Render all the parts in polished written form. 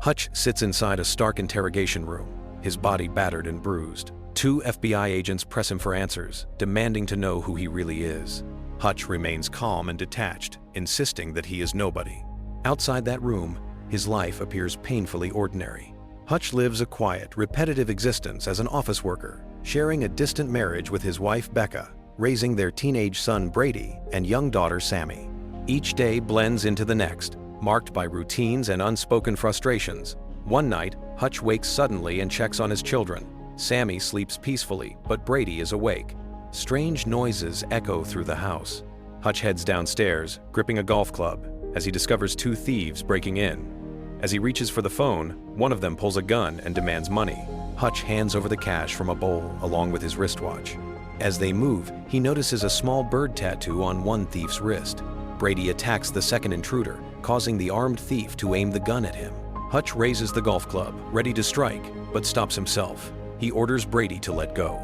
Hutch sits inside a stark interrogation room, his body battered and bruised. Two FBI agents press him for answers, demanding to know who he really is. Hutch remains calm and detached, insisting that he is nobody. Outside that room, his life appears painfully ordinary. Hutch lives a quiet, repetitive existence as an office worker, sharing a distant marriage with his wife Becca, raising their teenage son Brady and young daughter Sammy. Each day blends into the next, marked by routines and unspoken frustrations. One night, Hutch wakes suddenly and checks on his children. Sammy sleeps peacefully, but Brady is awake. Strange noises echo through the house. Hutch heads downstairs, gripping a golf club, as he discovers two thieves breaking in. As he reaches for the phone, one of them pulls a gun and demands money. Hutch hands over the cash from a bowl along with his wristwatch. As they move, he notices a small bird tattoo on one thief's wrist. Brady attacks the second intruder, causing the armed thief to aim the gun at him. Hutch raises the golf club, ready to strike, but stops himself. He orders Brady to let go.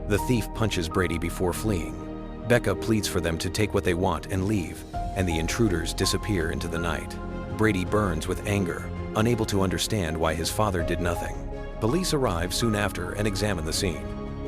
The thief punches Brady before fleeing. Becca pleads for them to take what they want and leave, and the intruders disappear into the night. Brady burns with anger, unable to understand why his father did nothing. Police arrive soon after and examine the scene.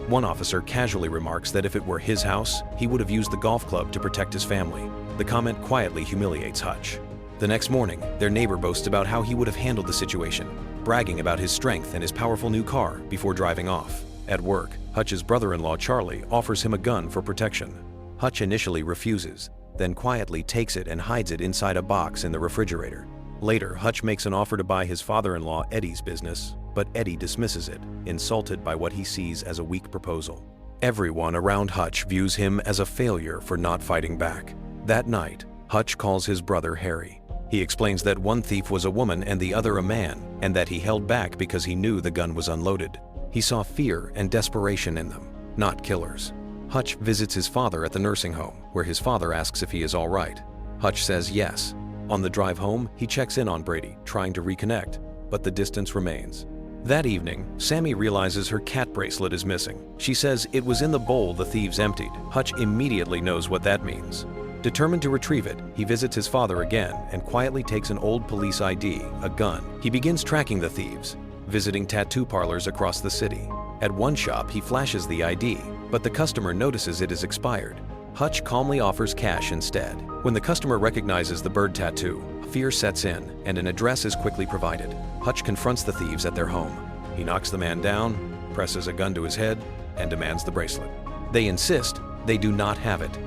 One officer casually remarks that if it were his house, he would have used the golf club to protect his family. The comment quietly humiliates Hutch. The next morning, their neighbor boasts about how he would have handled the situation, bragging about his strength and his powerful new car before driving off. At work, Hutch's brother-in-law Charlie offers him a gun for protection. Hutch initially refuses, then quietly takes it and hides it inside a box in the refrigerator. Later, Hutch makes an offer to buy his father-in-law Eddie's business, but Eddie dismisses it, insulted by what he sees as a weak proposal. Everyone around Hutch views him as a failure for not fighting back. That night, Hutch calls his brother Harry. He explains that one thief was a woman and the other a man, and that he held back because he knew the gun was unloaded. He saw fear and desperation in them, not killers. Hutch visits his father at the nursing home, where his father asks if he is all right. Hutch says yes. On the drive home, he checks in on Brady, trying to reconnect, but the distance remains. That evening, Sammy realizes her cat bracelet is missing. She says it was in the bowl the thieves emptied. Hutch immediately knows what that means. Determined to retrieve it, he visits his father again and quietly takes an old police ID, a gun. He begins tracking the thieves, visiting tattoo parlors across the city. At one shop, he flashes the ID, but the customer notices it is expired. Hutch calmly offers cash instead. When the customer recognizes the bird tattoo, fear sets in and an address is quickly provided. Hutch confronts the thieves at their home. He knocks the man down, presses a gun to his head, and demands the bracelet. They insist they do not have it.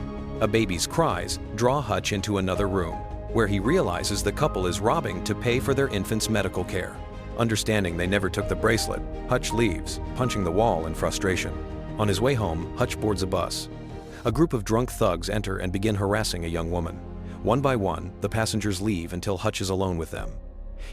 A baby's cries draw Hutch into another room, where he realizes the couple is robbing to pay for their infant's medical care. Understanding they never took the bracelet, Hutch leaves, punching the wall in frustration. On his way home, Hutch boards a bus. A group of drunk thugs enter and begin harassing a young woman. One by one, the passengers leave until Hutch is alone with them.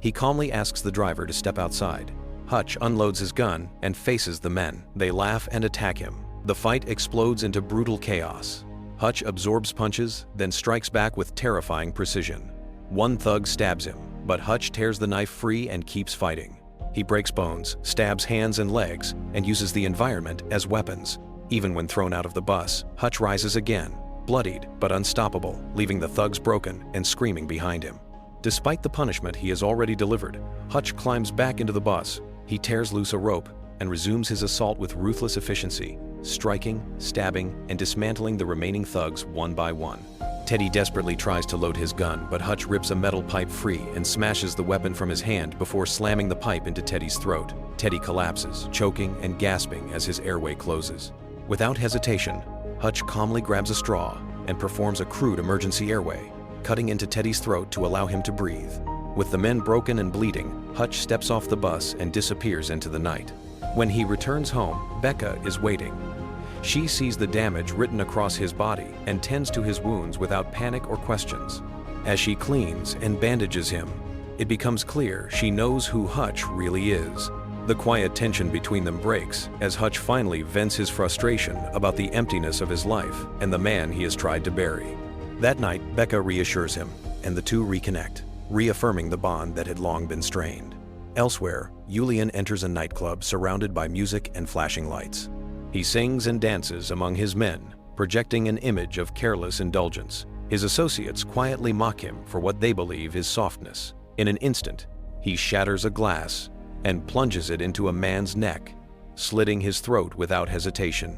He calmly asks the driver to step outside. Hutch unloads his gun and faces the men. They laugh and attack him. The fight explodes into brutal chaos. Hutch absorbs punches, then strikes back with terrifying precision. One thug stabs him, but Hutch tears the knife free and keeps fighting. He breaks bones, stabs hands and legs, and uses the environment as weapons. Even when thrown out of the bus, Hutch rises again, bloodied but unstoppable, leaving the thugs broken and screaming behind him. Despite the punishment he has already delivered, Hutch climbs back into the bus. He tears loose a rope and resumes his assault with ruthless efficiency, striking, stabbing, and dismantling the remaining thugs one by one. Teddy desperately tries to load his gun, but Hutch rips a metal pipe free and smashes the weapon from his hand before slamming the pipe into Teddy's throat. Teddy collapses, choking and gasping as his airway closes. Without hesitation, Hutch calmly grabs a straw and performs a crude emergency airway, cutting into Teddy's throat to allow him to breathe. With the men broken and bleeding, Hutch steps off the bus and disappears into the night. When he returns home, Becca is waiting. She sees the damage written across his body and tends to his wounds without panic or questions. As she cleans and bandages him, it becomes clear she knows who Hutch really is. The quiet tension between them breaks as Hutch finally vents his frustration about the emptiness of his life and the man he has tried to bury. That night, Becca reassures him, and the two reconnect, reaffirming the bond that had long been strained. Elsewhere, Julian enters a nightclub surrounded by music and flashing lights. He sings and dances among his men, projecting an image of careless indulgence. His associates quietly mock him for what they believe is softness. In an instant, He shatters a glass and plunges it into a man's neck, slitting his throat without hesitation.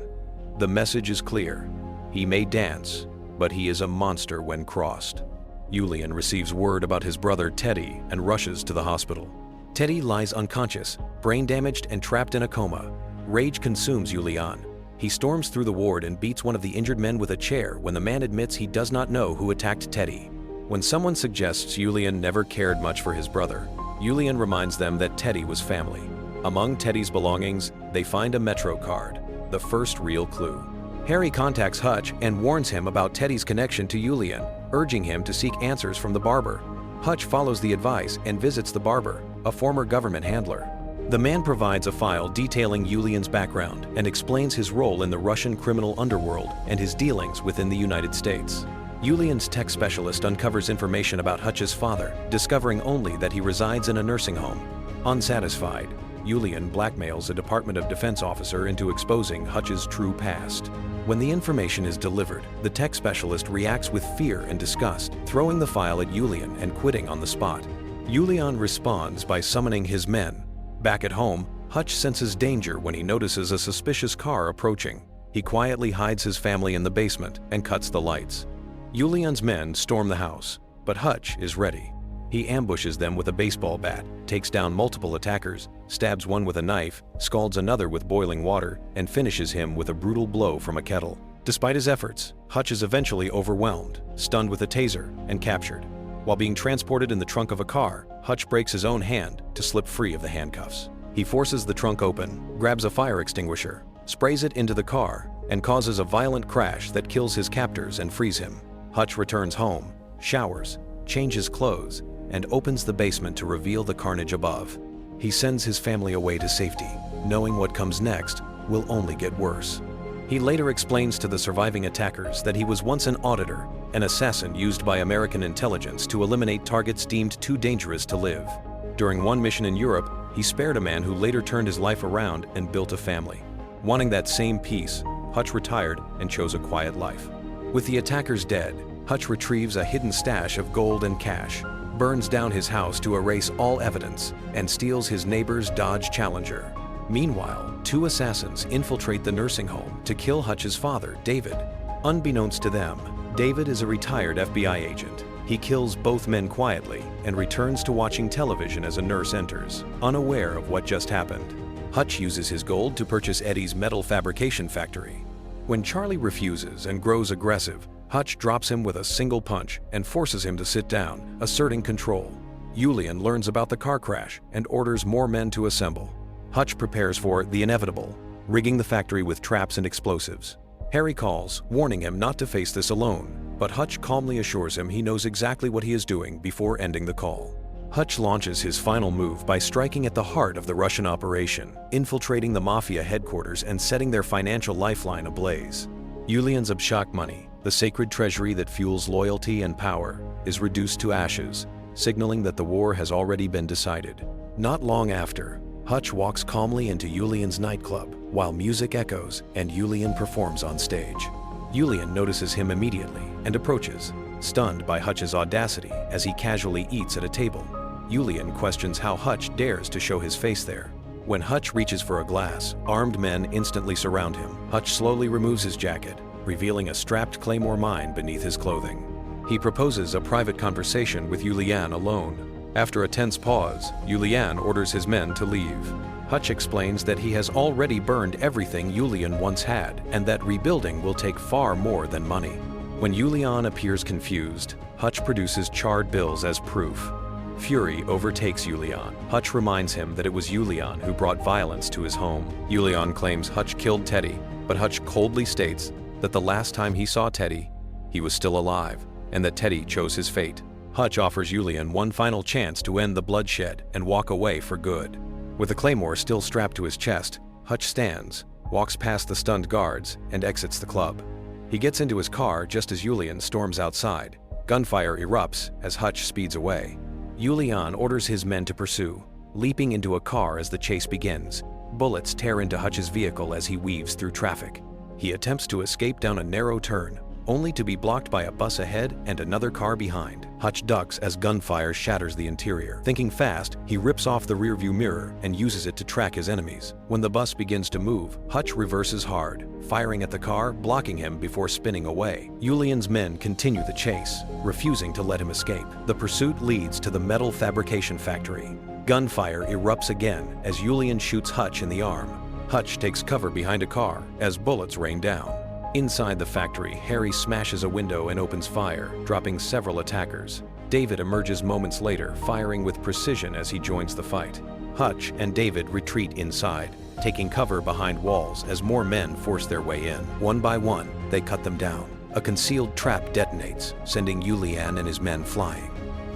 The message is clear. He may dance, but he is a monster when crossed. Julian receives word about his brother Teddy and rushes to the hospital. Teddy lies unconscious, brain damaged and trapped in a coma. Rage consumes Julian. He storms through the ward and beats one of the injured men with a chair when the man admits he does not know who attacked Teddy. When someone suggests Julian never cared much for his brother, Julian reminds them that Teddy was family. Among Teddy's belongings, they find a Metro card, the first real clue. Harry contacts Hutch and warns him about Teddy's connection to Julian, urging him to seek answers from the barber. Hutch follows the advice and visits the barber, a former government handler. The man provides a file detailing Julian's background and explains his role in the Russian criminal underworld and his dealings within the United States. Julian's tech specialist uncovers information about Hutch's father, discovering only that he resides in a nursing home. Unsatisfied, Julian blackmails a Department of Defense officer into exposing Hutch's true past. When the information is delivered, the tech specialist reacts with fear and disgust, throwing the file at Julian and quitting on the spot. Julian responds by summoning his men. Back at home, Hutch senses danger when he notices a suspicious car approaching. He quietly hides his family in the basement and cuts the lights. Julian's men storm the house, but Hutch is ready. He ambushes them with a baseball bat, takes down multiple attackers, stabs one with a knife, scalds another with boiling water, and finishes him with a brutal blow from a kettle. Despite his efforts, Hutch is eventually overwhelmed, stunned with a taser, and captured. While being transported in the trunk of a car, Hutch breaks his own hand to slip free of the handcuffs. He forces the trunk open, grabs a fire extinguisher, sprays it into the car, and causes a violent crash that kills his captors and frees him. Hutch returns home, showers, changes clothes, and opens the basement to reveal the carnage above. He sends his family away to safety, knowing what comes next will only get worse. He later explains to the surviving attackers that he was once an auditor, an assassin used by American intelligence to eliminate targets deemed too dangerous to live. During one mission in Europe, he spared a man who later turned his life around and built a family. Wanting that same peace, Hutch retired and chose a quiet life. With the attackers dead, Hutch retrieves a hidden stash of gold and cash, burns down his house to erase all evidence, and steals his neighbor's Dodge Challenger. Meanwhile, two assassins infiltrate the nursing home to kill Hutch's father, David. Unbeknownst to them, David is a retired FBI agent. He kills both men quietly and returns to watching television as a nurse enters, unaware of what just happened. Hutch uses his gold to purchase Eddie's metal fabrication factory. When Charlie refuses and grows aggressive, Hutch drops him with a single punch and forces him to sit down, asserting control. Julian learns about the car crash and orders more men to assemble. Hutch prepares for the inevitable, rigging the factory with traps and explosives. Harry calls, warning him not to face this alone, but Hutch calmly assures him he knows exactly what he is doing before ending the call. Hutch launches his final move by striking at the heart of the Russian operation, infiltrating the mafia headquarters and setting their financial lifeline ablaze. Julian's Obshak money, the sacred treasury that fuels loyalty and power, is reduced to ashes, signaling that the war has already been decided. Not long after, Hutch walks calmly into Julian's nightclub while music echoes and Julian performs on stage. Julian notices him immediately and approaches, stunned by Hutch's audacity as he casually eats at a table. Julian questions how Hutch dares to show his face there. When Hutch reaches for a glass, armed men instantly surround him. Hutch slowly removes his jacket, revealing a strapped claymore mine beneath his clothing. He proposes a private conversation with Julian alone. After a tense pause, Julian orders his men to leave. Hutch explains that he has already burned everything Julian once had and that rebuilding will take far more than money. When Julian appears confused, Hutch produces charred bills as proof. Fury overtakes Julian. Hutch reminds him that it was Julian who brought violence to his home. Julian claims Hutch killed Teddy, but Hutch coldly states that the last time he saw Teddy, he was still alive, and that Teddy chose his fate. Hutch offers Julian one final chance to end the bloodshed and walk away for good. With the claymore still strapped to his chest, Hutch stands, walks past the stunned guards, and exits the club. He gets into his car just as Julian storms outside. Gunfire erupts as Hutch speeds away. Julian orders his men to pursue, leaping into a car as the chase begins. Bullets tear into Hutch's vehicle as he weaves through traffic. He attempts to escape down a narrow turn, only to be blocked by a bus ahead and another car behind. Hutch ducks as gunfire shatters the interior. Thinking fast, he rips off the rearview mirror and uses it to track his enemies. When the bus begins to move, Hutch reverses hard, firing at the car, blocking him before spinning away. Julian's men continue the chase, refusing to let him escape. The pursuit leads to the metal fabrication factory. Gunfire erupts again as Julian shoots Hutch in the arm. Hutch takes cover behind a car as bullets rain down. Inside the factory, Harry smashes a window and opens fire, dropping several attackers. David emerges moments later, firing with precision as he joins the fight. Hutch and David retreat inside, taking cover behind walls as more men force their way in. One by one, they cut them down. A concealed trap detonates, sending Julian and his men flying.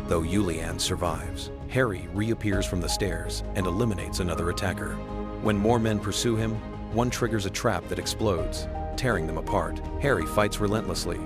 Though Julian survives, Harry reappears from the stairs and eliminates another attacker. When more men pursue him, one triggers a trap that explodes, tearing them apart. Harry fights relentlessly,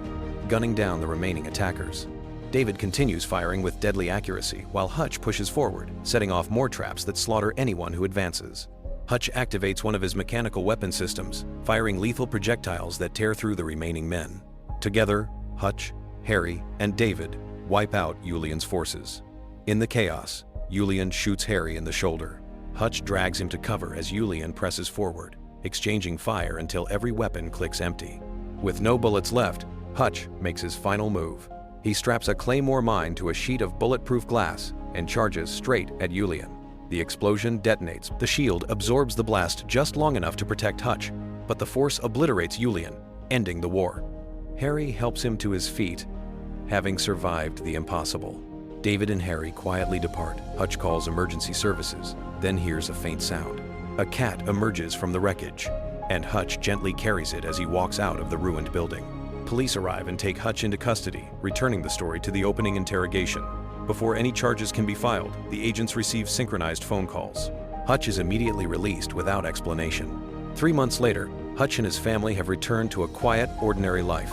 gunning down the remaining attackers. David continues firing with deadly accuracy, while Hutch pushes forward, setting off more traps that slaughter anyone who advances. Hutch activates one of his mechanical weapon systems, firing lethal projectiles that tear through the remaining men. Together, Hutch, Harry, and David wipe out Julian's forces. In the chaos, Julian shoots Harry in the shoulder. Hutch drags him to cover as Julian presses forward, exchanging fire until every weapon clicks empty. With no bullets left, Hutch makes his final move. He straps a claymore mine to a sheet of bulletproof glass and charges straight at Julian. The explosion detonates. The shield absorbs the blast just long enough to protect Hutch, but the force obliterates Julian, ending the war. Harry helps him to his feet, having survived the impossible. David and Harry quietly depart. Hutch calls emergency services, then hears a faint sound. A cat emerges from the wreckage, and Hutch gently carries it as he walks out of the ruined building. Police arrive and take Hutch into custody, returning the story to the opening interrogation. Before any charges can be filed, the agents receive synchronized phone calls. Hutch is immediately released without explanation. 3 months later, Hutch and his family have returned to a quiet, ordinary life.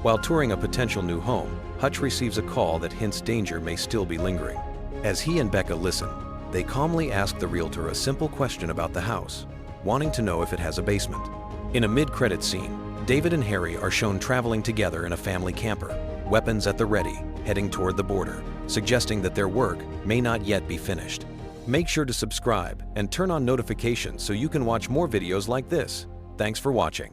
While touring a potential new home, Hutch receives a call that hints danger may still be lingering. As he and Becca listen, they calmly ask the realtor a simple question about the house, wanting to know if it has a basement. In a mid-credit scene, David and Harry are shown traveling together in a family camper, weapons at the ready, heading toward the border, suggesting that their work may not yet be finished. Make sure to subscribe and turn on notifications so you can watch more videos like this. Thanks for watching.